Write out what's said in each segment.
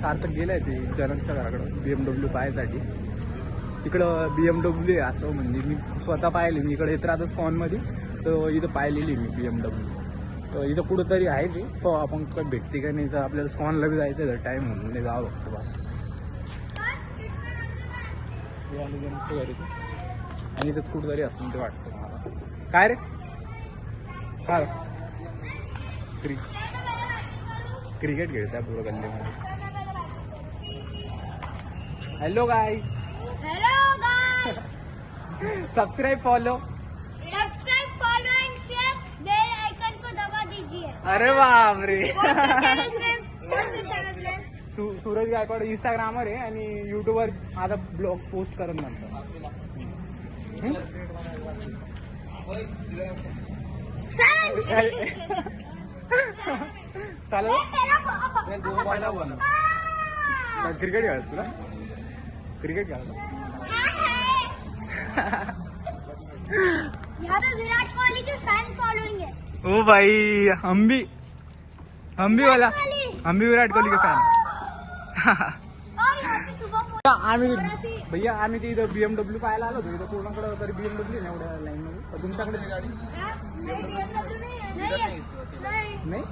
सार्थक गेलाय ते जनकच्या घराकडं BMW पाहायसाठी. तिकडं BMW आहे असं, म्हणजे मी स्वतः पाहिले. मी इकडे येत राहतो स्कॉनमध्ये, तर इथं पाहिलेली मी BMW. तर इथं कुठंतरी आहे ते, हो आपण काय भेटते का नाही. तर आपल्याला स्कॉनला बी जायचं आहे, टाईम म्हणून म्हणजे जावं फक्त बस. जनकच्या घरी आणि इथंच कुठंतरी असं ते वाटतं मला. काय रे काय क्रिकेट खेळताय पुरं गल्लीमध्ये. Hello guys, subscribe follow and share, bell icon को दबा दीजिए. अरे बाप रे. चॅनल नेम सूरज गायकवाड इंस्टाग्रामवर आहे आणि युट्यूबवर आता ब्लॉग पोस्ट करत नंतर. चालेल. क्रिकेट खेळायचं तुला? क्रिकेट खेळायचं? यहाँ पे विराट कोहली के फैन फॉलोइंग है. ओ भाई, हम भी विराट कोहली के फॅन. और यहाँ पे सुबह आम्ही भैया आम्ही ते इथं BMW पाहायला आलो होतो. इथं पूर्णकडे तरी BMW नाही एवढ्या लाईन मध्ये. तुमच्याकडे गाडी नहीं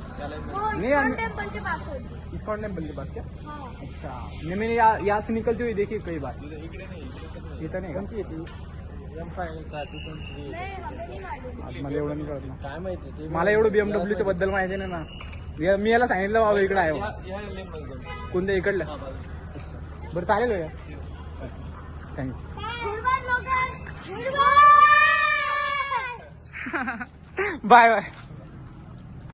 नहीं टेम्पल के पास होगी. इस्कॉन टेम्पल के पास क्या? हाँ. अच्छा, नहीं मैंने यहाँ से निकलती हुई देखी कई बार. इथं नाही का? नहीं हमें नहीं मालूम. आज मला एवढं नाही कळत ना. काय माहिती, मला एवढं BMW बद्दल माहिती नाही ना. मी याला सांगितलं बाबा इकडे आहे. कोणत्या इकडलं? अच्छा, बरं चालेल भैया, thank you. Goodbye. Bye bye.